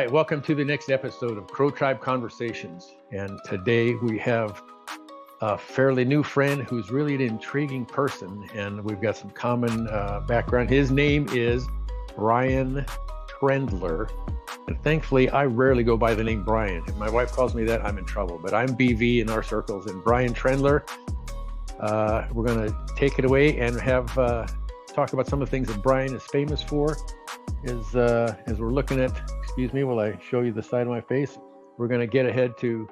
right, welcome to the next episode of Crow Tribe Conversations. And today we have a fairly new friend who's really an intriguing person, and we've got some common background. His name is Brian Trendler. And thankfully, I rarely go by the name Brian. If my wife calls me that, I'm in trouble. But I'm BV in our circles. And Brian Trendler, we're going to take it away and have talk about some of the things that Brian is famous for. As we're looking at, excuse me, while I show you the side of my face, we're going to get ahead to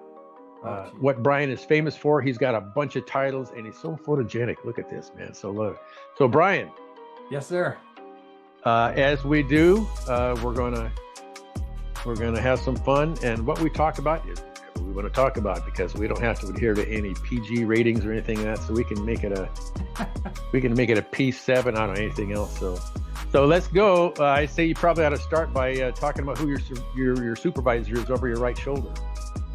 what Brian is famous for. He's got a bunch of titles, and he's so photogenic. Look at this, man. So Brian. Yes, sir. As we do, we're gonna have some fun, and what we talk about is whatever we want to talk about, because we don't have to adhere to any PG ratings or anything like that. So we can make it a P7. I don't know anything else. So let's go. I say you probably ought to start by talking about who your supervisor is over your right shoulder.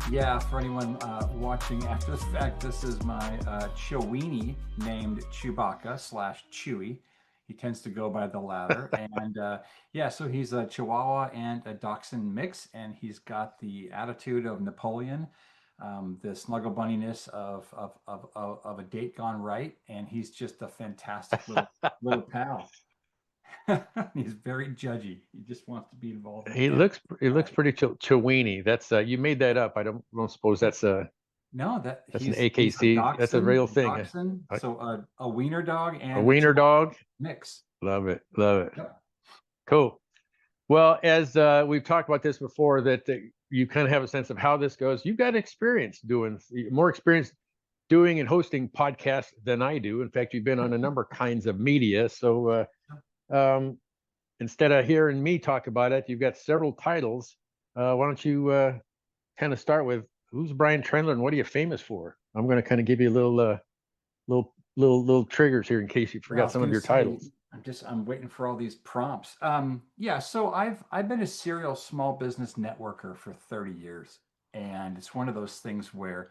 Yeah, for anyone watching after the fact, this is my Chiweenie named Chewbacca/Chewy. He tends to go by the latter. And so he's a Chihuahua and a Dachshund mix, and he's got the attitude of Napoleon, the snuggle bunniness of a date gone right, and he's just a fantastic little pal. He's very judgy. He just wants to be involved. He looks pretty Chiweenie. That's you made that up. I don't suppose that's a no. That's an AKC. Dachshund, that's a real thing. Dachshund, so a wiener dog and a wiener dog mix. Love it. Yep. Cool. Well, as we've talked about this before, that you kind of have a sense of how this goes. You've got more experience doing and hosting podcasts than I do. In fact, you've been on a number of kinds of media. So instead of hearing me talk about it, you've got several titles. Why don't you kind of start with who's Brian Trendler and what are you famous for? I'm going to kind of give you a little triggers here in case you forgot some of your titles. I'm waiting for all these prompts. So I've been a serial small business networker for 30 years. And it's one of those things where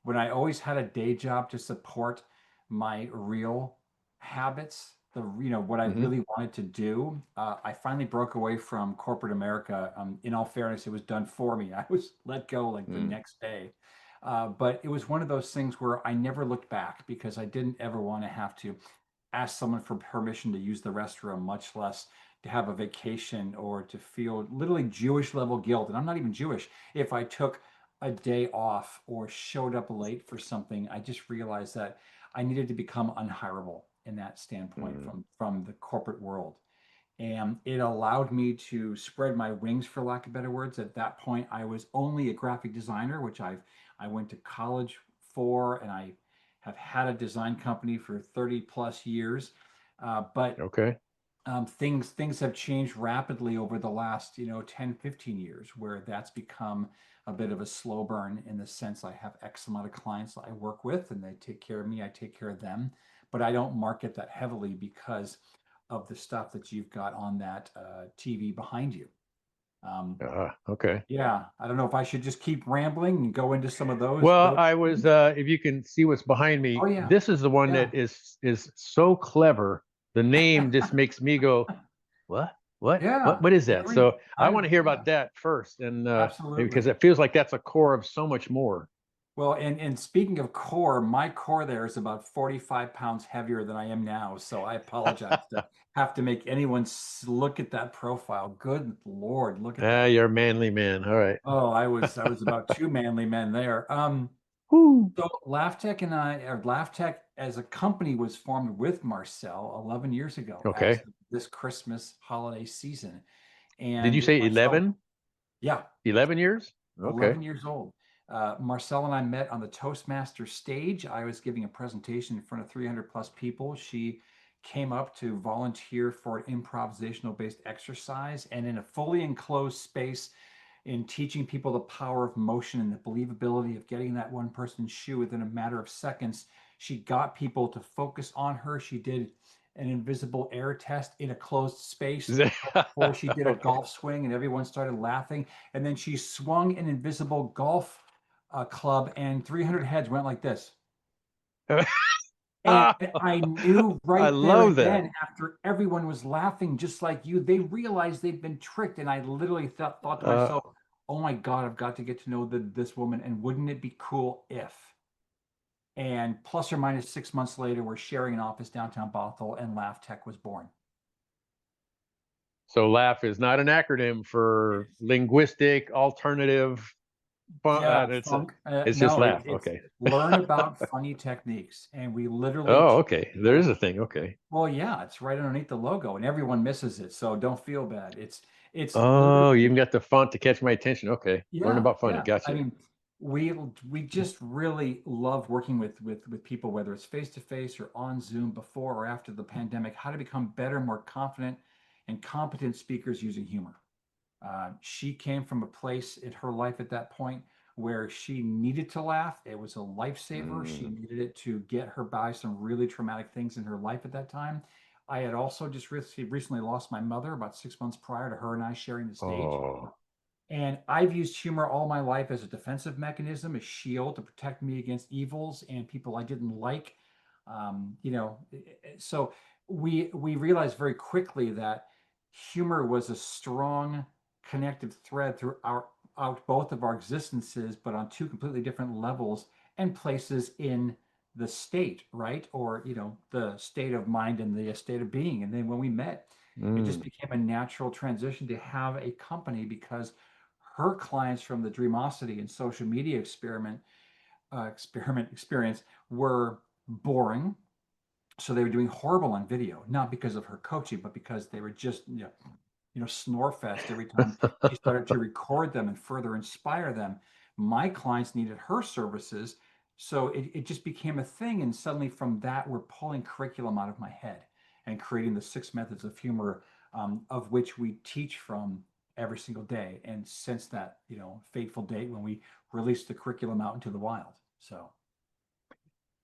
when I always had a day job to support my real habits, what I really wanted to do, I finally broke away from corporate America. In all fairness, it was done for me. I was let go like the next day. But it was one of those things where I never looked back, because I didn't ever want to have to ask someone for permission to use the restroom, much less to have a vacation or to feel literally Jewish level guilt. And I'm not even Jewish. If I took a day off or showed up late for something, I just realized that I needed to become unhireable in that standpoint from the corporate world. And it allowed me to spread my wings, for lack of better words. At that point, I was only a graphic designer, which I went to college for, and I have had a design company for 30 plus years. But things have changed rapidly over the last 10, 15 years, where that's become a bit of a slow burn, in the sense I have X amount of clients that I work with, and they take care of me, I take care of them. But I don't market that heavily because of the stuff that you've got on that TV behind you. Okay. Yeah, I don't know if I should just keep rambling and go into some of those. Well, I was, if you can see what's behind me, this is the one that is so clever. The name just makes me go, what? Yeah. What is that? So I want to hear about that first, and absolutely, because it feels like that's a core of so much more. Well, and speaking of core, my core there is about 45 pounds heavier than I am now. So I apologize to have to make anyone look at that profile. Good Lord, look at that. You're a manly man. All right. Oh, I was about two manly men there. So LAFTECH as a company was formed with Marcelle 11 years ago. Okay. This Christmas holiday season. And did you say 11? Yeah. 11 years? Okay. 11 years old. Marcelle and I met on the Toastmasters stage. I was giving a presentation in front of 300 plus people. She came up to volunteer for an improvisational based exercise, and in a fully enclosed space, in teaching people the power of motion and the believability of getting that one person's shoe within a matter of seconds, she got people to focus on her. She did an invisible air test in a closed space before she did a golf swing, and everyone started laughing. And then she swung an invisible golf club, and 300 heads went like this. And I knew I right there love and that. then, after everyone was laughing just like you, they realized they'd been tricked. And I literally thought to Uh, myself, oh my God, I've got to get to know this woman. And wouldn't it be cool if? And plus or minus 6 months later, we're sharing an office downtown Bothell, and LAFTECH was born. so LAF is not an acronym for linguistic alternative. Yeah, It's funk. it's just No, LAF. it's Okay. learn about funny techniques. And we literally Oh, teach okay. There is people. a thing. Okay. Well, yeah, it's right underneath the logo, and everyone misses it, so don't feel bad. It's Oh, you even literally, got the font to catch my attention. Okay. Learn yeah, about funny. yeah. I Gotcha. mean, we we just really love working with people, whether it's face to face or on Zoom, before or after the pandemic, how to become better, more confident, and competent speakers using humor. She came from a place in her life at that point where she needed to laugh. It was a lifesaver. She Mm. needed it to get her by some really traumatic things in her life at that time. I had also just recently lost my mother about 6 months prior to her and I sharing the stage. Oh. And I've used humor all my life as a defensive mechanism, a shield to protect me against evils and people I didn't like. So we realized very quickly that humor was a strong connective thread throughout both of our existences, but on two completely different levels and places in the state, right? Or the state of mind and the state of being. And then when we met, it just Mm. became a natural transition to have a company, because her clients from the Dreamosity and social media experience were boring. So they were doing horrible on video, not because of her coaching, but because they were just snore fest every time she started to record them and further inspire them. My clients needed her services, so it just became a thing. And suddenly, from that, we're pulling curriculum out of my head and creating the 6 methods of humor, of which we teach from every single day. And since that fateful date when we released the curriculum out into the wild, so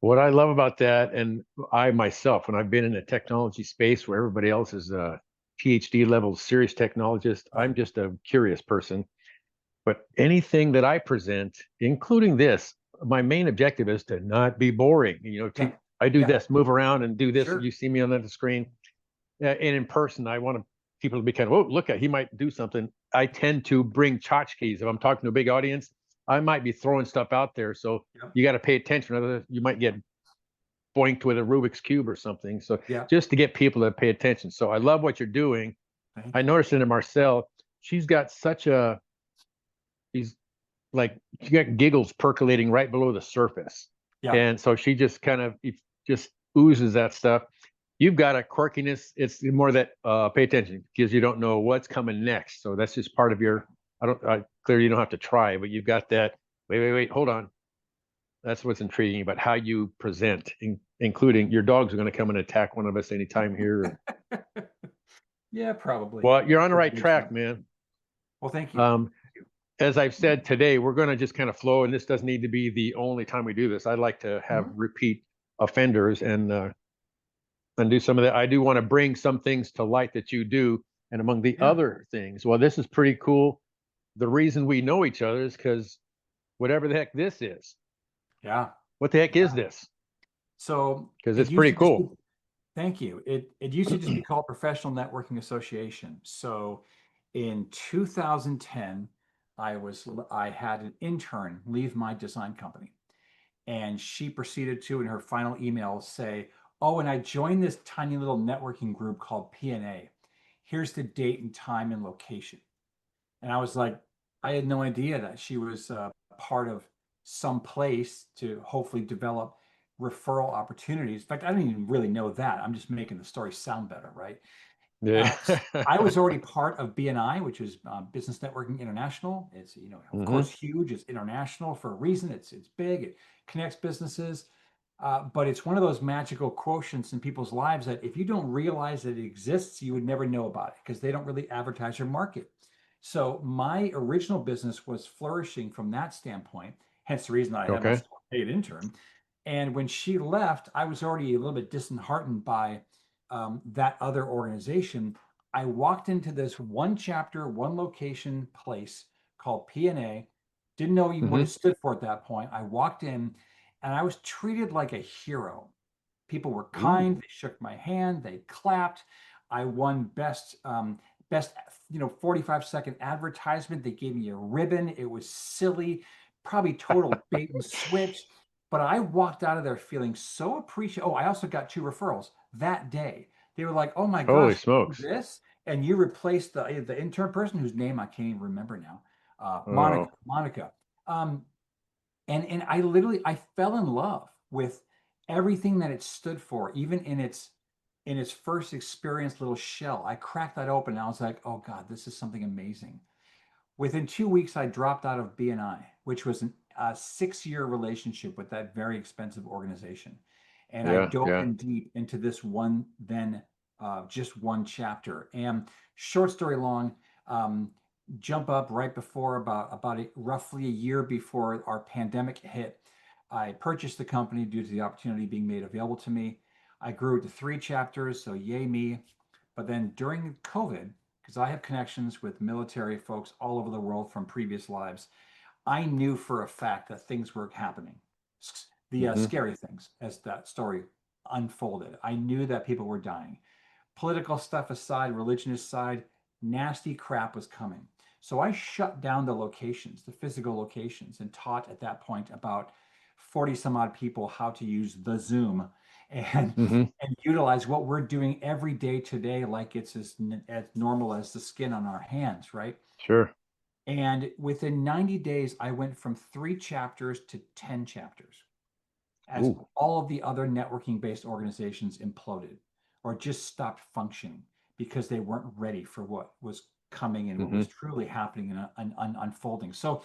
What I love about that, and I myself, when I've been in a technology space where everybody else is a PhD level serious technologist, yeah, I'm just a curious person. But anything that I present, including this, my main objective is to not be boring. yeah, I do yeah, this, move around and do this. sure, You see me on the screen. And in person, I want people to be kind of, oh, look at, he might do something. I tend to bring tchotchkes. If I'm talking to a big audience, I might be throwing stuff out there. So yeah, you got to pay attention. Otherwise, you might get boinked with a Rubik's Cube or something. So yeah. just to get people to pay attention. So I love what you're doing. Thank I you. noticed in Marcelle, she's got such a, she's like, she got giggles percolating right below the surface. Yeah. And so she just kind of, it just oozes that stuff. You've got a quirkiness. It's more that pay attention because you don't know what's coming next. So that's just part of your, clearly you don't have to try, but you've got that. Wait, hold on. That's what's intriguing about how you present, including your dogs are going to come and attack one of us anytime here. Yeah, probably. Well, you're on the Pretty right good stuff. track, man. Well, thank you. Um, as I've said today, we're going to just kind of flow, and this doesn't need to be the only time we do this. I'd like to have Mhm. repeat offenders and do some of that. I do want to bring some things to light that you do, and among the Yeah. other things, well, this is pretty cool. The reason we know each other is because whatever the heck this is, Yeah. what the heck is Yeah. this? So Because it it's used pretty to just be, cool. thank you. It used to just be called Professional Networking Association. So in 2010, I had an intern leave my design company, and she proceeded to, in her final email, say, "Oh, and I joined this tiny little networking group called PNA. Here's the date and time and location." And I was like, I had no idea that she was part of some place to hopefully develop referral opportunities. In fact, I didn't even really know that. I'm just making the story sound better, right? Yeah. I was already part of BNI, which is Business Networking International. It's of Hmm. course huge. It's international for a reason. It's big. It connects businesses, but it's one of those magical quotients in people's lives that if you don't realize that it exists, you would never know about it because they don't really advertise or market. So my original business was flourishing from that standpoint. Hence the reason I had my Okay. paid intern. And when she left, I was already a little bit disheartened by that other organization. I walked into this one chapter, one location place called PNA. Didn't know even what it Hmm. stood for at that point. I walked in and I was treated like a hero. People were Ooh. kind. They shook my hand. They clapped. I won best 45-second advertisement. They gave me a ribbon. It was silly, probably total bait and switch. But I walked out of there feeling so appreciative. Oh, I also got 2 referrals that day. They were like, "Oh my Holy gosh, you do smokes. this?" And you replaced the intern person whose name I can't even remember now. Monica. Oh. Monica. Um, and I fell in love with everything that it stood for, even in its first experience little shell. I cracked that open and I was like, oh God, this is something amazing. Within 2 weeks, I dropped out of BNI, which was a 6-year relationship with that very expensive organization. And I Yeah, dove yeah. in deep into this one, then just one chapter. And short story long, um, jump up right before roughly a year before our pandemic hit. I purchased the company due to the opportunity being made available to me. I grew it to 3 chapters, so yay me. But then during COVID, because I have connections with military folks all over the world from previous lives, I knew for a fact that things were happening. The Hmm. scary things as that story unfolded. I knew that people were dying. Political stuff aside, religion aside, nasty crap was coming. So I shut down the locations, the physical locations, and taught at that point about 40 some odd people how to use the Zoom and Hmm. and utilize what we're doing every day today like it's as normal as the skin on our hands, right? Sure. And within 90 days, I went from 3 chapters to 10 chapters as Ooh. all of the other networking based organizations imploded or just stopped functioning because they weren't ready for what was coming and what Hmm. was truly happening and unfolding. So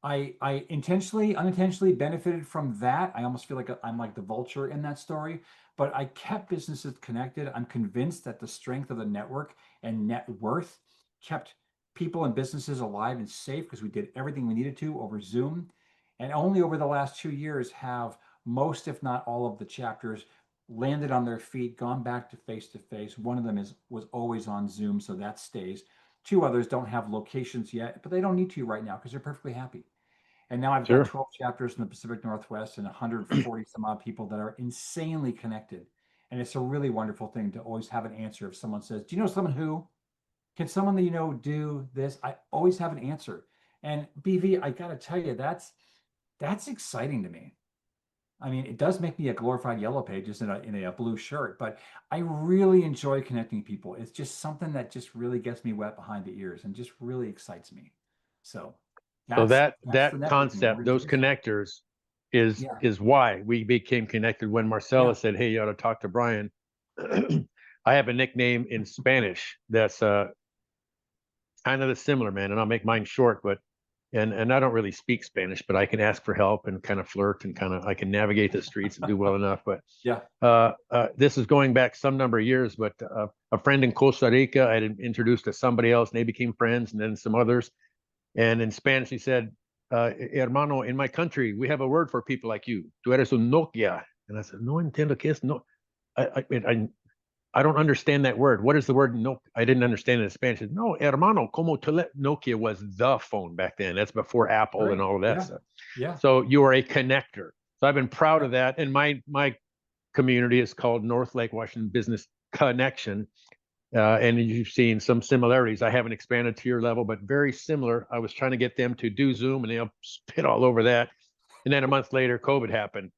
I intentionally, unintentionally benefited from that. I almost feel like I'm like the vulture in that story, but I kept businesses connected. I'm convinced that the strength of the network and net worth kept people and businesses alive and safe because we did everything we needed to over Zoom. And only over the last 2 years have most, if not all, of the chapters landed on their feet, gone back to face. One of them was always on Zoom, so that stays. 2 others don't have locations yet, but they don't need to right now because they're perfectly happy. And now I've got Sure. 12 chapters in the Pacific Northwest and 140 some odd people that are insanely connected. And it's a really wonderful thing to always have an answer if someone says, "Do you know someone who? Can someone that you know do this?" I always have an answer. And BV, I got to tell you, that's exciting to me. I mean, it does make me a glorified yellow pages in a blue shirt, but I really enjoy connecting people. It's just something that just really gets me wet behind the ears and just really excites me. So So that's that that's the that networking concept, those organization. connectors, is Yeah, is why we became connected. When yeah, Marcella said, "Hey, you ought to talk to Brian," I have a nickname in Spanish that's kind of similar, man, and I'll make mine short, but and I don't really speak Spanish, but I can ask for help and kind of flirt and kind of I can navigate the streets and do well enough. But yeah. this is going back some number of years, but a friend in Costa Rica I had introduced to somebody else, and they became friends, and then some others. And in Spanish, he said, "Hermano, in my country, we have a word for people like you. Tú eres un Nokia." And I said, "No entiendo qué es no. I don't understand that word. What is the word? No, I didn't understand it in Spanish. Said, no, hermano, como Nokia was the phone back then. That's before Apple and Great. all of that Yeah, stuff. yeah, So you are a connector. So I've been proud yeah. of that. And my community is called North Lake Washington Business Connection. And you've seen some similarities. I haven't expanded to your level, but very similar. I was trying to get them to do Zoom, and they spit all over that. And then a month later, COVID happened.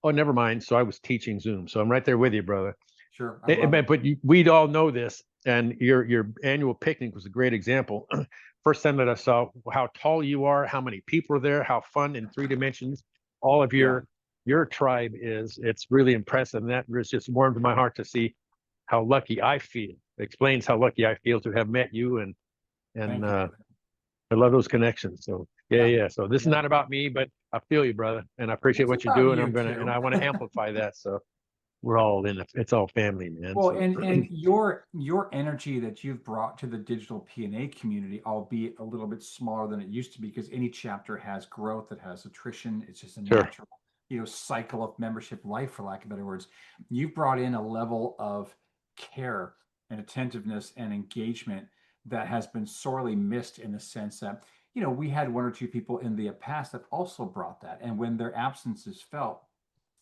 Oh, never mind. So I was teaching Zoom. So I'm right there with you, brother. Sure. I love it. But we'd all know this, and your annual picnic was a great example. First time that I saw how tall you are, how many people are there, how fun in 3 dimensions all of Yeah. your tribe is. It's really impressive, and that just warmed my heart to see how lucky I feel. It explains how lucky I feel to have met you, and Thank you, brother. I love those connections. So yeah, Yeah, yeah. So this is yeah. not about me, but I feel you, brother, and I appreciate It's what you about do, and you too. I want to amplify that. So we're all in it. It's all family, man. Well, So and your energy that you've brought to the digital P&A community, albeit a little bit smaller than it used to be, because any chapter has growth, it has attrition. It's just a sure. natural, cycle of membership life, for lack of better words. You've brought in a level of care and attentiveness and engagement that has been sorely missed in the sense that, we had 1 or 2 people in the past that also brought that. And when their absence is felt,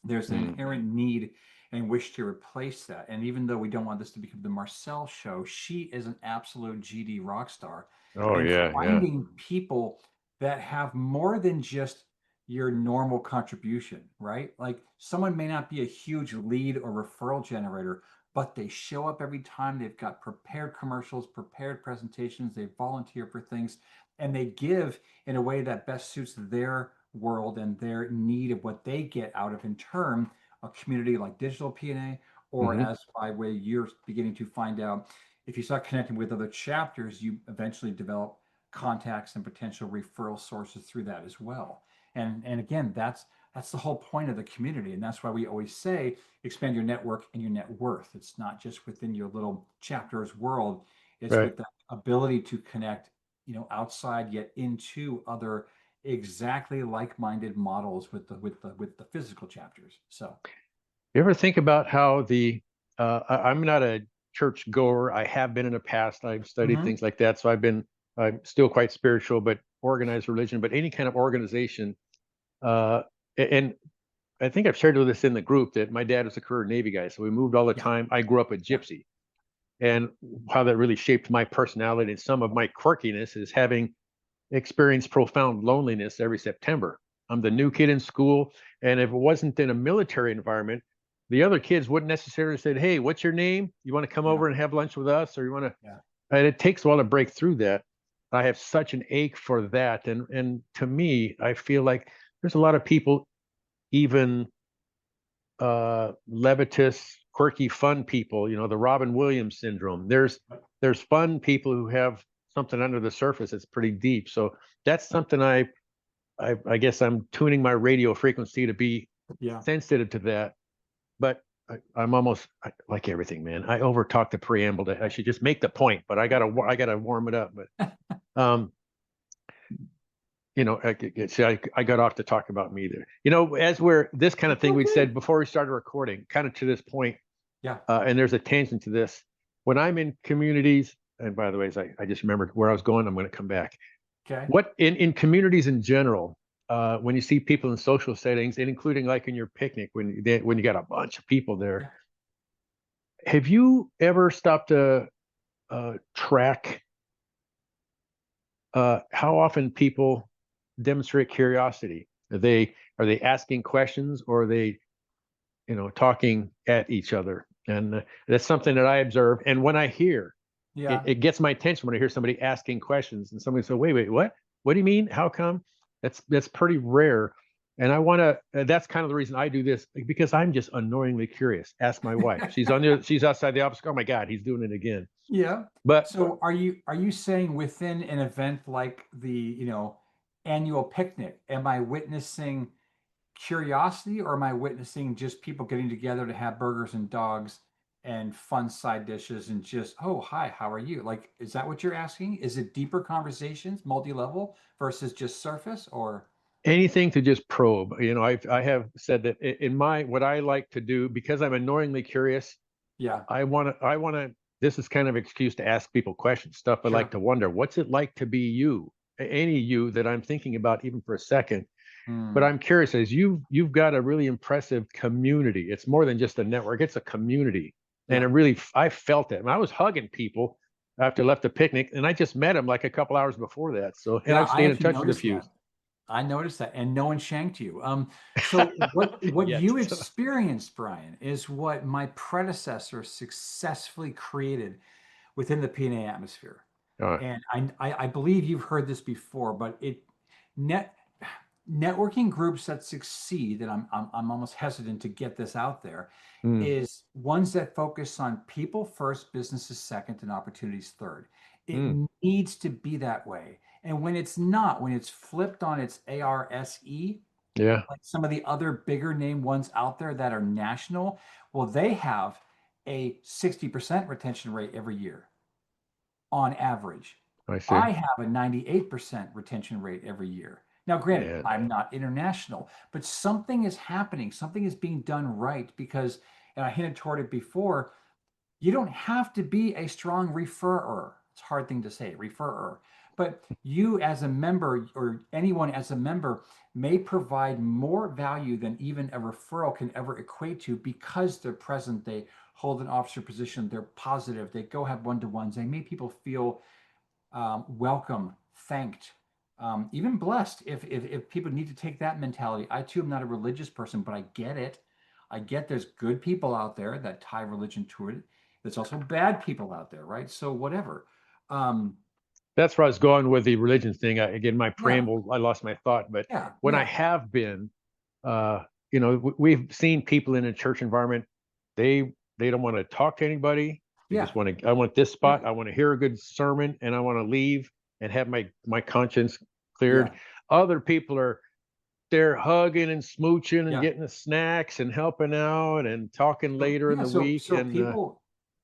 there's an Mm. inherent need and wish to replace that. And even though we don't want this to become the Marcelle show, she is an absolute GD rock star. Oh And yeah, yeah. finding people that have more than just your normal contribution, right? Like someone may not be a huge lead or referral generator, but they show up every time. They've got prepared commercials, prepared presentations, they volunteer for things, and they give in a way that best suits their world and their need of what they get out of, in turn, a community like digital P&A, or Hmm. as by way you're beginning to find out, if you start connecting with other chapters, you eventually develop contacts and potential referral sources through that as well. And again, that's the whole point of the community, and that's why we always say expand your network and your net worth. It's not just within your little chapter's world; it's Right. with the ability to connect, outside yet into other exactly like-minded models with the physical chapters. So, You ever think about how I'm not a church goer. I have been in the past. I've studied mhm. things like that. So I'm still quite spiritual, but organized religion, but any kind of organization. Uh, and I think I've shared with this in the group that my dad was a career Navy guy. So we moved all the Yeah, time. I grew up a yeah, gypsy, and how that really shaped my personality and some of my quirkiness is having experienced profound loneliness every September. I'm the new kid in school, and if it wasn't in a military environment, the other kids wouldn't necessarily say, "Hey, what's your name? You want to come yeah, over and have lunch with us, or you want to?" yeah, And it takes a while to break through that. I have such an ache for that, and to me, I feel like there's a lot of people, even levitous, quirky, fun people. The Robin Williams syndrome. There's fun people who have something under the surface that's pretty deep. So that's something I guess I'm tuning my radio frequency to be yeah. sensitive to that. But I'm almost like everything, man. I over talk the preamble. I should just make the point, but I gotta warm it up. But um, I got off to talk about me there. As we're this kind of That's thing we'd okay. said before we started recording, kind of to this point, Yeah. and there's a tangent to this. When I'm in communities, and by the way, as I just remembered where I was going, I'm going to come back. Okay. What in communities in general, when you see people in social settings, and including like in your picnic, when you got a bunch of people there, Yeah. have you ever stopped to track how often people demonstrate curiosity? Are they asking questions, or are they talking at each other? And that's something that I observe. And when I hear it, Yeah. it gets my attention when I hear somebody asking questions and somebody say, wait, what do you mean? How come? That's pretty rare. And I want to, that's kind of the reason I do this, because I'm just annoyingly curious. Ask my wife. She's outside the office. Oh my God, he's doing it again. Yeah. But So are you saying within an event like the, annual picnic, am I witnessing curiosity, or am I witnessing just people getting together to have burgers and dogs and fun side dishes and just, oh, hi, how are you? Like, is that what you're asking? Is it deeper conversations, multi-level versus just surface, or anything to just probe. I have said that in my what I like to do, because I'm annoyingly curious. yeah, I want to. This is kind of an excuse to ask people questions, stuff I like sure. to wonder. What's it like to be you? Any you that I'm thinking about, even for a second. But Hmm. I'm curious, as you've got a really impressive community. It's more than just a network; it's a community, and Yeah. I felt it. And I was hugging people after I left the picnic, and I just met them like a couple hours before that. So, and Yeah, I've I stayed in actually touch with a noticed few. that. I noticed that, and no one shanked you. So what Yet. you experienced, Brian, is what my predecessor successfully created within the P&A atmosphere. Uh, And I believe you've heard this before, but net networking groups that succeed, and I'm almost hesitant to get this out there, mm, is ones that focus on people first, businesses second, and opportunities third. It mm, needs to be that way. And when it's not, when it's flipped on its ARSE, yeah, like some of the other bigger name ones out there that are national, well, they have a 60% retention rate every year on average. I see. I have a 98% retention rate every year. Now, granted, Man, I'm not international, but something is happening. Something is being done right because, and I hinted toward it before, you don't have to be a strong referrer. It's a hard thing to say, referrer. But you as a member or anyone as a member may provide more value than even a referral can ever equate to because they're present, they hold an officer position, they're positive, they go have one-to-ones, they make people feel welcome, thanked, even blessed. If people need to take that mentality, I too am not a religious person, but I get it. I get there's good people out there that tie religion to it. There's also bad people out there, right? So whatever. Um, That's where I was going with the religion thing. Again, my yeah, preamble, I lost my thought. But yeah, when I yeah, have been, uh, we've seen people in a church environment. They don't want to talk to anybody. They yeah, just want to. I want this yeah, spot. I want to hear a good sermon, and I want to leave and have my conscience cleared. yeah, Other people are they're hugging and smooching and yeah. getting the snacks and helping out and talking So later in yeah, the so week. so And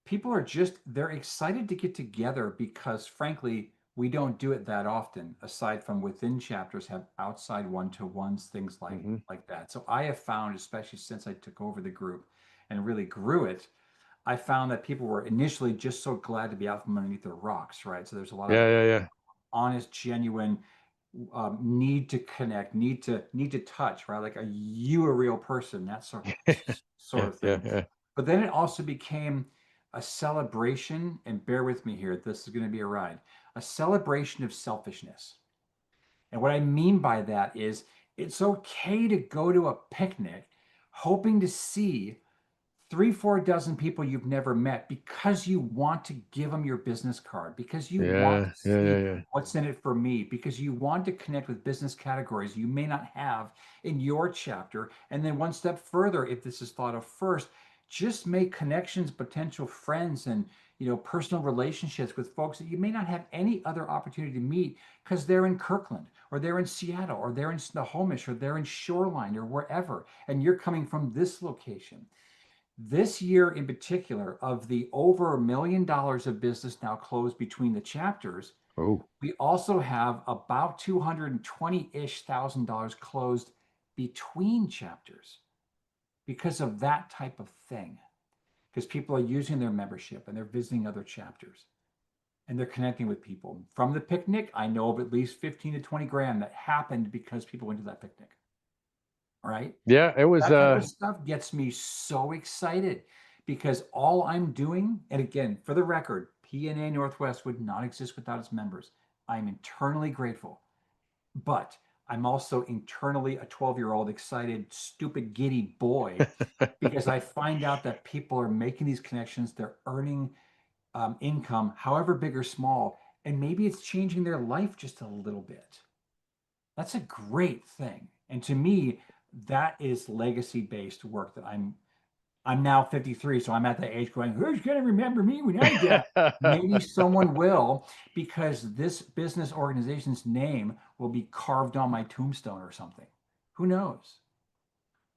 people are just they're excited to get together because frankly, we don't do it that often, aside from within chapters, have outside one-to-ones, things mhm. like that. So I have found, especially since I took over the group and really grew it, I found that people were initially just so glad to be out from underneath their rocks, right? So there's a lot of Yeah, yeah, yeah, honest, genuine need to connect, need to touch, right? Like, are you a real person? That sort yeah, of yeah, thing. yeah. But then it also became a celebration, and bear with me here, this is going to be a ride, a celebration of selfishness. And what I mean by that is it's okay to go to a picnic hoping to see three, 4 dozen people you've never met because you want to give them your business card, because you want to Yeah, yeah, yeah, see yeah. what's in it for me, because you want to connect with business categories you may not have in your chapter. And then one step further, if this is thought of first, just make connections, potential friends, and personal relationships with folks that you may not have any other opportunity to meet because they're in Kirkland or they're in Seattle or they're in Snohomish or they're in Shoreline or wherever, and you're coming from this location. This year in particular, of the over $1 million of business now closed between the chapters, Oh, we also have about 220-ish thousand dollars closed between chapters because of that type of thing. Because people are using their membership and they're visiting other chapters and they're connecting with people. From the picnic, I know of at least 15 to 20 grand that happened because people went to that picnic. Right? yeah. It was. That type of stuff gets me so excited because all I'm doing, and again, for the record, PNA Northwest would not exist without its members. I'm internally grateful, but I'm also internally a 12-year-old excited, stupid, giddy boy because I find out that people are making these connections, they're earning income, however big or small, and maybe it's changing their life just a little bit. That's a great thing. And to me, that is legacy based work that I'm now 53, so I'm at that age going, who's going to remember me when I die? Maybe someone will, because this business organization's name will be carved on my tombstone or something. Who knows?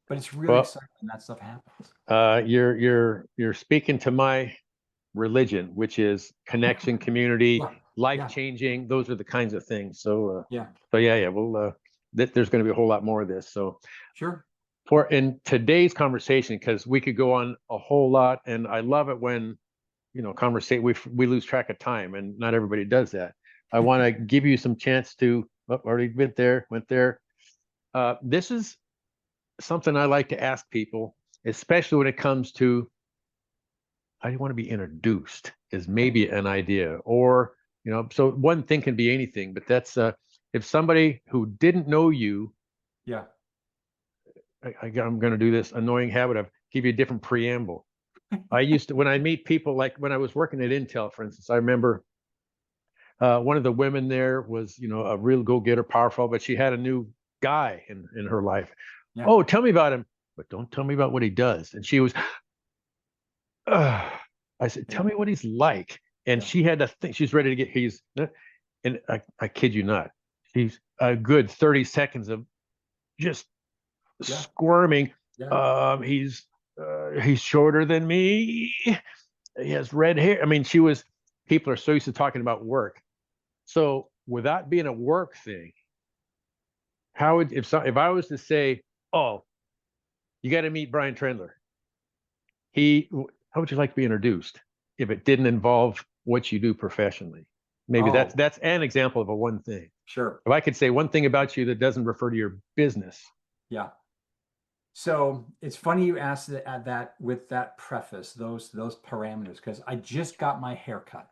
But it's really Well, exciting when that stuff happens. you're speaking to my religion, which is connection, community, Yeah, life yeah, changing. Those are the kinds of things. yeah, So yeah, yeah. Well, there's going to be a whole lot more of this. So sure. for in today's conversation, because we could go on a whole lot, and I love it when conversate we lose track of time, and not everybody does that. I want to give you some chance to. Oh, already went there. This is something I like to ask people, especially when it comes to how do you want to be introduced, is maybe an idea. Or, so one thing can be anything, but that's if somebody who didn't know you, Yeah, I'm going to do this annoying habit of give you a different preamble. I used to, when I meet people, like when I was working at Intel, for instance, I remember one of the women there was, a real go-getter, powerful, but she had a new guy in her life. yeah, Oh, tell me about him, but don't tell me about what he does. And she was, I said, tell yeah, me what he's like. And yeah, she had to think she's ready to get, and I kid you not, she's a good 30 seconds of just yeah, squirming. yeah, He's shorter than me. He has red hair. I mean, people are so used to talking about work. So without being a work thing, how would, if I was to say, oh, you got to meet Brian Trendler, how would you like to be introduced if it didn't involve what you do professionally? Maybe Oh, that's an example of a one thing. sure. If I could say one thing about you that doesn't refer to your business. Yeah. So it's funny you asked that with that preface, those parameters, because I just got my hair cut.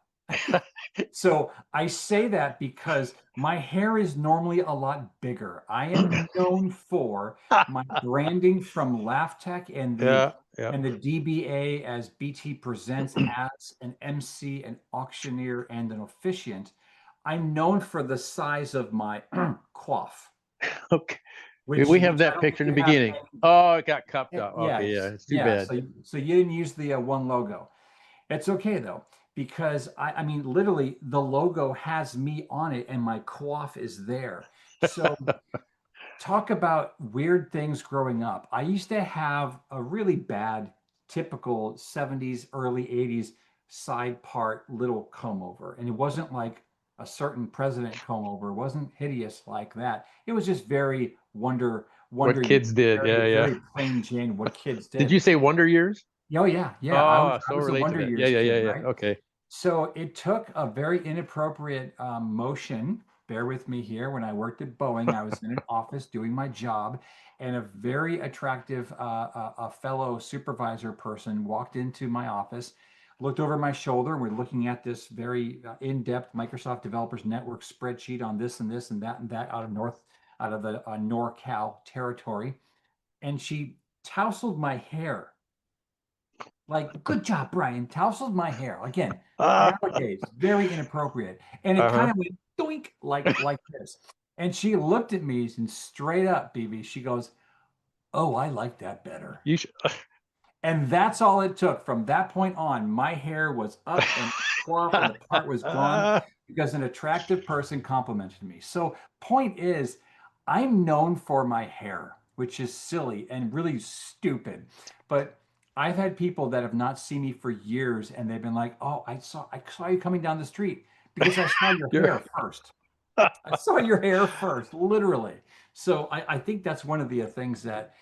So I say that because my hair is normally a lot bigger. I am known for my branding from LAFTECH Yeah, yeah. and the DBA as BT Presents as an MC, an auctioneer, and an officiant. I'm known for the size of my coif, Okay. which We have which I that don't think picture in you the have. beginning. Oh, it got cupped up. Yeah, Okay, yeah, it's too yeah. bad. So you didn't use the one logo. It's okay though, because I mean, literally, the logo has me on it, and my coif is there. So talk about weird things growing up. I used to have a really bad, typical 70s, early 80s side part little comb over, and it wasn't like a certain president comb over. It wasn't hideous like that. It was just very What wonder kids years, did. Yeah, very yeah. very plain Jane what kids Did did. you say Wonder Years? Oh yeah, yeah. Oh, I so was a relate to Wonder that. Yeah, Years yeah, kid, yeah, yeah. right? Okay. So it took a very inappropriate motion. Bear with me here. When I worked at Boeing, I was in an office doing my job, and a very attractive a fellow supervisor person walked into my office, looked over my shoulder, and we're looking at this very in-depth Microsoft Developers Network spreadsheet on this and this and that out of the NorCal territory, and she tousled my hair like, good job, Brian. Tousled my hair. Again, nowadays, very inappropriate. And it kind Uh-huh. of went doink like this. And she looked at me and straight up, BB, she goes, "Oh, I like that better." You should. And that's all it took. From that point on, my hair was up and coiffed and the part was gone because an attractive person complimented me. So, point is, I'm known for my hair, which is silly and really stupid. But I've had people that have not seen me for years and they've been like, "Oh, I saw you coming down the street because I saw your You're- hair first. I saw your hair first, literally." So I think that's one of the things that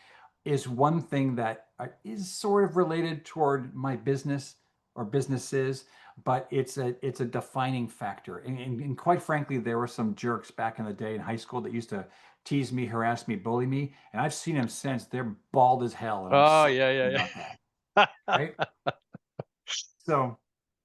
is one thing that is sort of related toward my business or businesses, but it's a defining factor. And quite frankly, there were some jerks back in the day in high school that used to tease me, harass me, bully me, and I've seen them since. They're bald as hell, and I'm Oh, so yeah, happy yeah, about that. yeah. Right? So,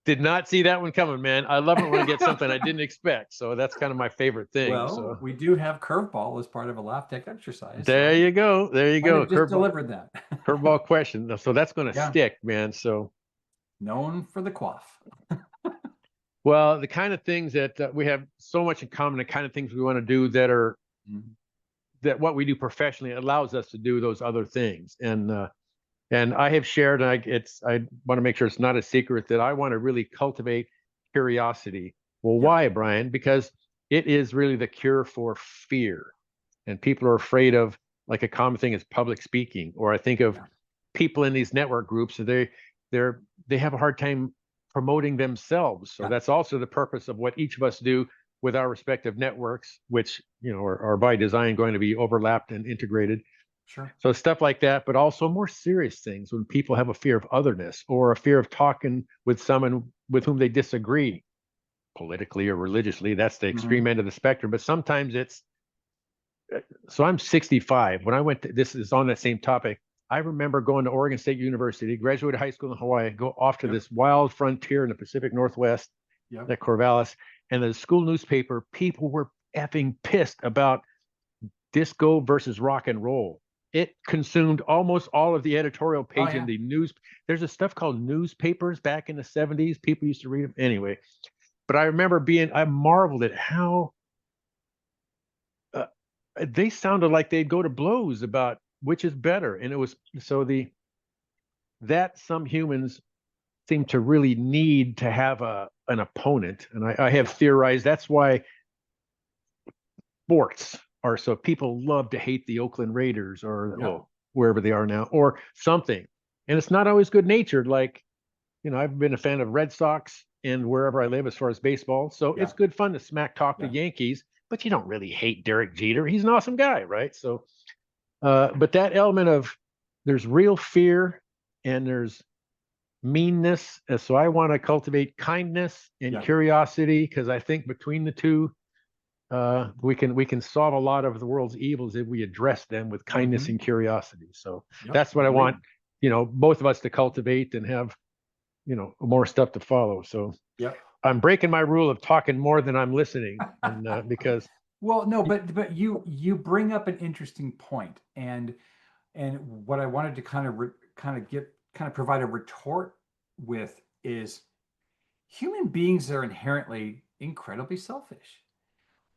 Did not see that one coming, man. I love it when I get something I didn't expect. So that's kind of my favorite thing. well, So we do have curveball as part of a laugh tech exercise, there so you go. There you might go. have just Curveball, delivered that. curveball question. So that's going to Yeah, stick, man. So, known for the quaff. well, the kind of things that we have so much in common, the kind of things we want to do Mhm. that what we do professionally allows us to do those other things. And I have shared, and I want to make sure it's not a secret that I want to really cultivate curiosity. Well, Yeah, why, Brian? Because it is really the cure for fear. And people are afraid of, like, a common thing is public speaking, or I think of yeah, people in these network groups, they have a hard time promoting themselves. So yeah. that's also the purpose of what each of us do with our respective networks, which are by design going to be overlapped and integrated. Sure. So stuff like that, but also more serious things when people have a fear of otherness or a fear of talking with someone with whom they disagree politically or religiously. That's the Hmm. extreme end of the spectrum. But sometimes it's so I'm 65. When I went to, this is on that same topic. I remember going to Oregon State University, graduated high school in Hawaii, go off to Yep. this wild frontier in the Pacific Northwest Yep. at Corvallis, and the school newspaper, people were effing pissed about disco versus rock and roll. It consumed almost all of the editorial Oh page in yeah. the news. There's a stuff called newspapers back in the 70s. People used to read them anyway. But I remember I marveled at how uh, they sounded like they'd go to blows about which is better. And it was so that some humans seem to really need to have an opponent. And I have Yeah. theorized that's why sports are so people love to hate the Oakland Raiders or Yeah. well, wherever they are now or something. And it's not always good natured. Like, I've been a fan of Red Sox and wherever I live as far as baseball. So Yeah. it's good fun to smack talk the Yeah. Yankees, but you don't really hate Derek Jeter. He's an awesome guy, right? So, but that element of there's real fear and there's meanness. So I want to cultivate kindness and Yeah. curiosity because I think between the two, we can solve a lot of the world's evils if we address them with kindness Hmm. and curiosity. So Yep. that's what I want, Agreed. both of us to cultivate and have, more stuff to follow. So Yep. I'm breaking my rule of talking more than I'm listening, and because Well, no, but you bring up an interesting point, and what I wanted to kind of provide a retort with is human beings are inherently incredibly selfish.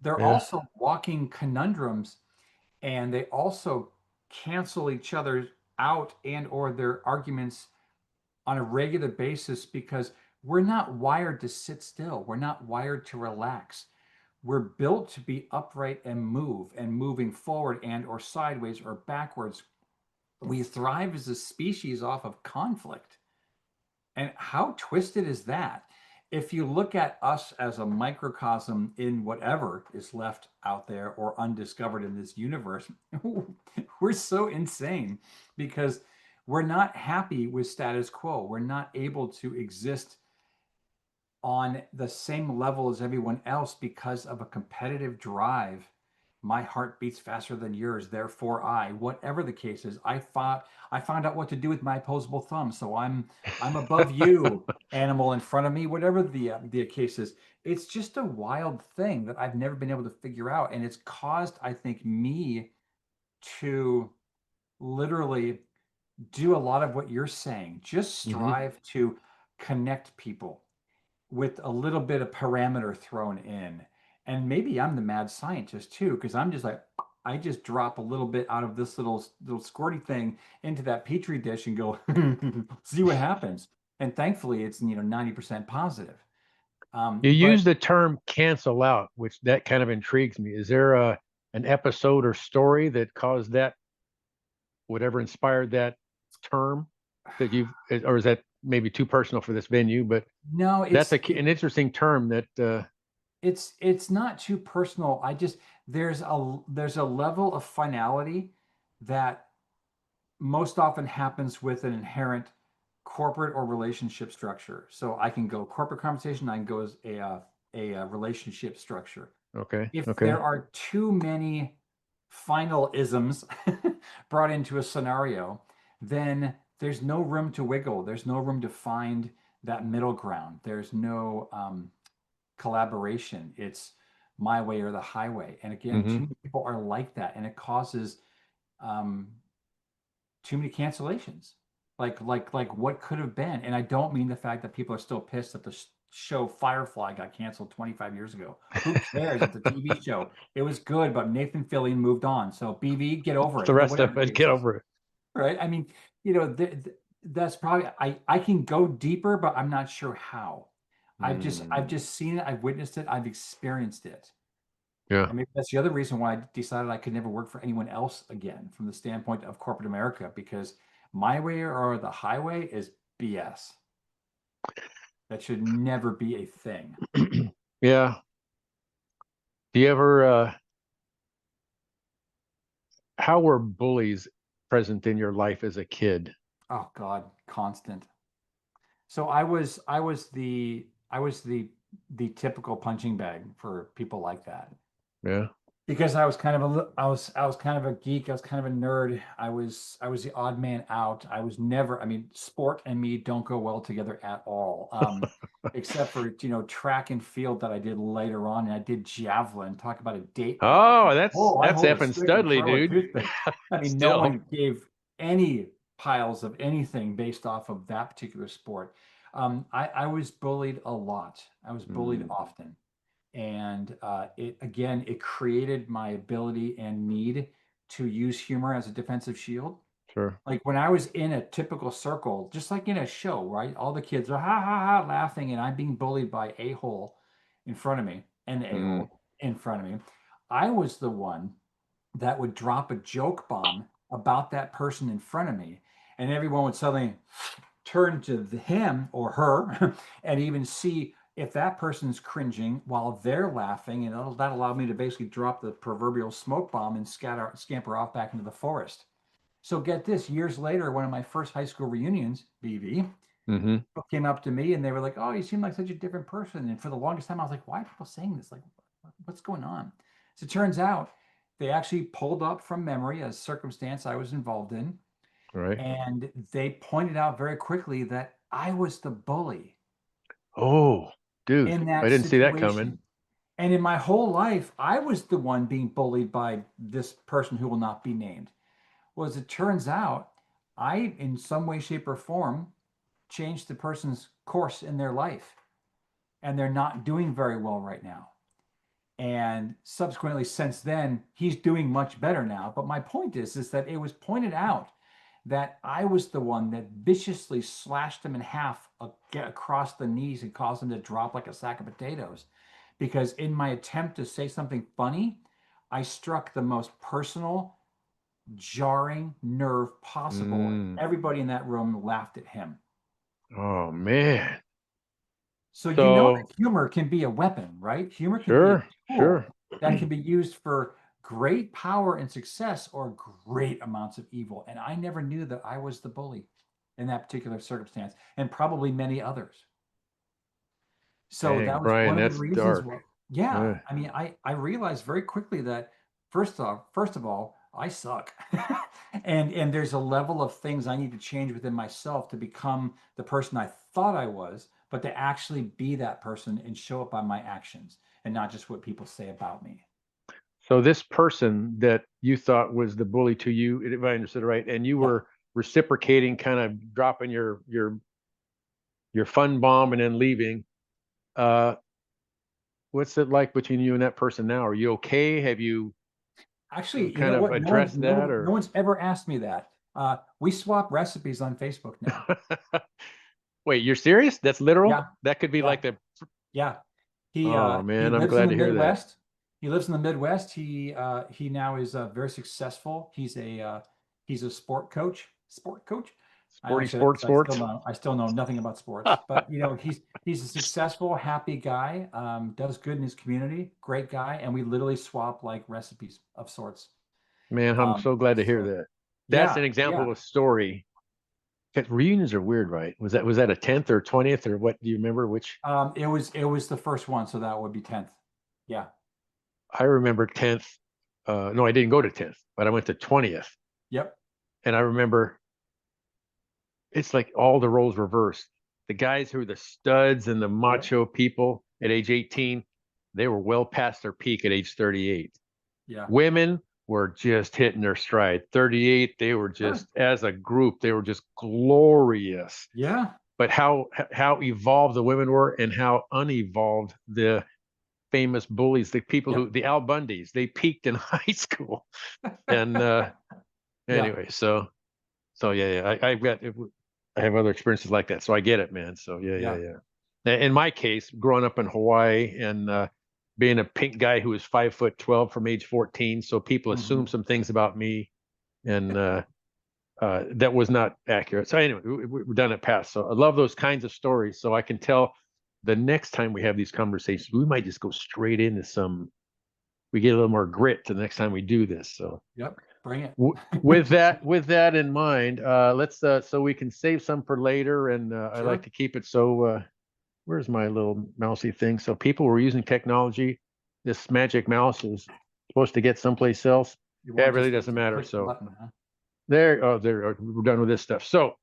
They're yeah, also walking conundrums, and they also cancel each other out and or their arguments on a regular basis because we're not wired to sit still. We're not wired to relax. We're built to be upright and move, and moving forward and or sideways or backwards. We thrive as a species off of conflict. And how twisted is that? If you look at us as a microcosm in whatever is left out there or undiscovered in this universe, we're so insane because we're not happy with status quo. We're not able to exist on the same level as everyone else because of a competitive drive. My heart beats faster than yours, therefore whatever the case is, I found out what to do with my opposable thumb, so I'm above you, animal in front of me, whatever the case is. It's just a wild thing that I've never been able to figure out, and it's caused, I think, me to literally do a lot of what you're saying. Just hmm strive to connect people with a little bit of parameter thrown in. And maybe I'm the mad scientist too, because I'm just like, I just drop a little bit out of this little squirty thing into that petri dish and go see what happens. And thankfully, it's 90% positive. you But use the term cancel out, which that kind of intrigues me. Is there an episode or story that caused that, whatever inspired that term that you've, or is that maybe too personal for this venue? But no, that's an interesting term that, it's not too personal. I just there's a level of finality that most often happens with an inherent corporate or relationship structure. So I can go corporate conversation, I can go as a relationship structure. okay, If okay. there are too many finalisms brought into a scenario, then there's no room to wiggle. There's no room to find that middle ground. There's no collaboration. It's my way or the highway. And again, too hmm many people are like that, and it causes um, too many cancellations. Like what could have been. And I don't mean the fact that people are still pissed that the show Firefly got canceled 25 years ago. Who cares? It's a TV show. It was good, but Nathan Fillion moved on. So BV, get over The it. rest Whatever of the it, case get is, over it. right? I mean, that's probably I can go deeper, but I'm not sure how. I've Mm, just seen it. I've witnessed it. I've experienced it. yeah, And maybe that's the other reason why I decided I could never work for anyone else again from the standpoint of corporate America, because my way or the highway is BS. That should never be a thing. yeah. Do you ever? How were bullies present in your life as a kid? Oh God, constant. So I was the typical punching bag for people like that. Yeah. Because I was kind of I was kind of a geek. I was kind of a nerd. I was the odd man out. I was never. I mean, sport and me don't go well together at all. Except for track and field that I did later on, and I did javelin. Talk about a date rape. Oh, that's Oh, I that's hold a effing stick and studly, throw a dude. toothpick. I mean, no Still. one gave any piles of anything based off of that particular sport. I was bullied a lot. I was bullied Mm, often, and it created my ability and need to use humor as a defensive shield. sure. Like when I was in a typical circle, just like in a show, right? All the kids are ha ha ha laughing, and I'm being bullied by a hole in front of me and a Mm, hole in front of me. I was the one that would drop a joke bomb about that person in front of me, and everyone would suddenly turn to him or her and even see if that person's cringing while they're laughing, and that allowed me to basically drop the proverbial smoke bomb and scamper off back into the forest. So get this, years later, one of my first high school reunions, BV, Mm-hmm. People came up to me and they were like, "Oh, you seem like such a different person." And for the longest time, I was like, "Why are people saying this? Like, what's going on?" So it turns out they actually pulled up from memory a circumstance I was involved in, All right. and they pointed out very quickly that I was the bully Oh, dude, in I that didn't see that coming. situation. And in my whole life, I was the one being bullied by this person who will not be named. Well, as it turns out, I, in some way, shape, or form, changed the person's course in their life, and they're not doing very well right now. And subsequently, since then, he's doing much better now. But my point is that it was pointed out that I was the one that viciously slashed him in half across the knees and caused him to drop like a sack of potatoes. Because in my attempt to say something funny, I struck the most personal, jarring nerve possible. Mm. Everybody in that room laughed at him. Oh man. So you know So that humor can be a weapon, right? Humor can be a sure, tool sure. that can be used for great power and success or great amounts of evil. And I never knew that I was the bully in that particular circumstance, and probably many others. So Dang, that was Brian, one of the that's reasons dark. why, Uh, yeah, I mean, I realized very quickly that first of all, I suck. And there's a level of things I need to change within myself to become the person I thought I was, but to actually be that person and show up by my actions and not just what people say about me. so this person that you thought was the bully to you, if I understood it right, and you Yeah. were reciprocating, kind of dropping your fun bomb and then leaving. Uh, what's it like between you and that person now? Are you okay? Have you Actually, you kind know of what? addressed that, No or one's ever asked me that. We swap recipes on Facebook now. wait, you're serious? That's literal? Yeah, That could be yeah, like the yeah. oh He man, I'm lives in glad the to hear that. Midwest. He lives in the Midwest. He now is very successful. He's a sport coach. I Sporty only say that sports because sports. I still know nothing about sports. But you know, he's a successful, happy guy. Does good in his community. Great guy, and we literally swap like recipes of sorts. Man, I'm so glad to hear So that. That's an yeah, example yeah. of a story. 'Cause reunions are weird, right? Was that a 10th or 20th or what? Do you remember which? It was the first one, so that would be 10th. Yeah. I remember 10th. No, I didn't go to 10th, but I went to 20th. Yep. And I remember it's like all the roles reversed. The guys who were the studs and the Yep. macho people at age 18, they were well past their peak at age 38. Yeah. Women were just hitting their stride. 38, they were Sure. just, as a group, they were just glorious. Yeah. But how evolved the women were and how unevolved the famous bullies, the people who Yep. the Al Bundys, they peaked in high school. And Yeah. anyway, so yeah, yeah, I have other experiences like that, so I get it, man. So yeah, yeah, Yeah. yeah. In my case, growing up in Hawaii and being a pink guy who was 5'12" from age 14, so people assume Hmm. some things about me, and that was not accurate. So anyway, we're done at past. So I love those kinds of stories. So I can tell the next time we have these conversations, we might just go straight into some. We get a little more grit the next time we do this. So Yep. Bring it. with that in mind, let's so we can save some for later. And I like Sure. to keep it so. Where's my little mousy thing? So people were using technology. This magic mouse is supposed to get someplace else. You Yeah, it want really just doesn't to matter. click the So button, huh? there, oh, there, we're done with this stuff. So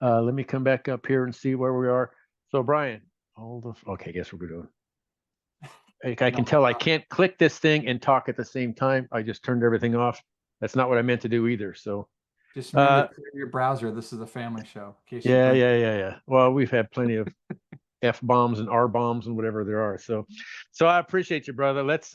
let me come back up here and see where we are. So Brian, okay, I guess we're doing. I can No tell I problem. can't click this thing and talk at the same time. I just turned everything off. That's not what I meant to do either. So, Just remember uh, to clear your browser. This is a family show, in case you yeah, break yeah, it. yeah, yeah. Well, we've had plenty of F bombs and R bombs and whatever there are. So I appreciate you, brother. Let's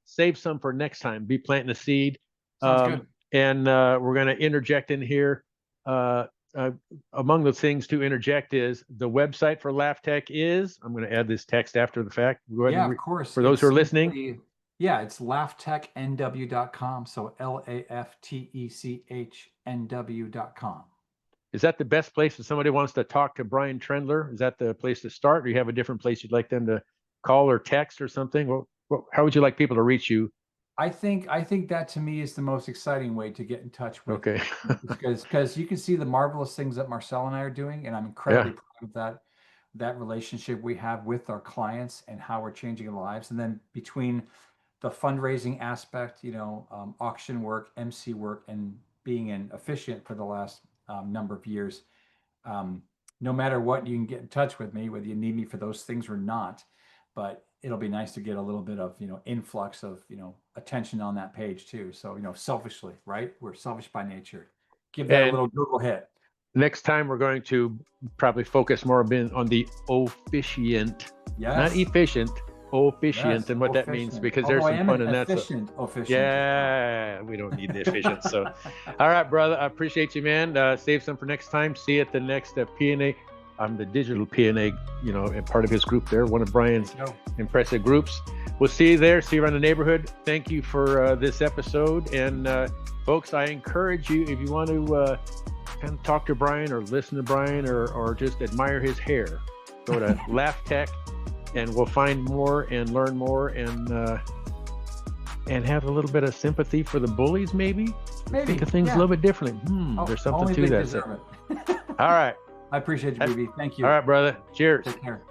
save some for next time. Be planting a seed, Sounds good. and we're going to interject in here. Uh, uh, Among the things to interject is the website for LAFTECH is. I'm going to add this text after the fact. Go ahead Yeah, and of course. for those It's who are listening. simply, yeah, it's LAFTEChnw.com. So LAFTECHNW.com. Is that the best place if somebody wants to talk to Brian Trendler? Is that the place to start? Or you have a different place you'd like them to call or text or something? How would you like people to reach you I think that to me is the most exciting way to get in touch with, Okay. because you can see the marvelous things that Marcelle and I are doing, and I'm Yeah. incredibly proud of that relationship we have with our clients and how we're changing lives. And then between the fundraising aspect, auction work, MC work, and being an officiant for the last number of years, um, no matter what, you can get in touch with me, whether you need me for those things or not. But it'll be nice to get a little bit of, influx of, attention on that page too. So, selfishly, right? We're selfish by nature. Give that a And little Google hit. next time we're going to probably focus more on the officiant, not Yes. efficient, officiant, Yes. and what that means, Efficient. because there's Although I some am fun an in that. So, efficient officiant. yeah, we don't need the efficient. So, all right, brother, I appreciate you, man. Save some for next time. See you at the next P&A. I'm the digital P&A, and part of his group there, one of Brian's impressive groups. We'll see you there. See you around the neighborhood. Thank you for this episode. And folks, I encourage you, if you want to kind of talk to Brian or listen to Brian or just admire his hair, go to LAFTECH, and we'll find more and learn more and have a little bit of sympathy for the bullies, maybe think of things a little bit differently. There's something to that. Deserve it. All right. I appreciate you, BB. Thank you. All right, brother. Cheers. Take care.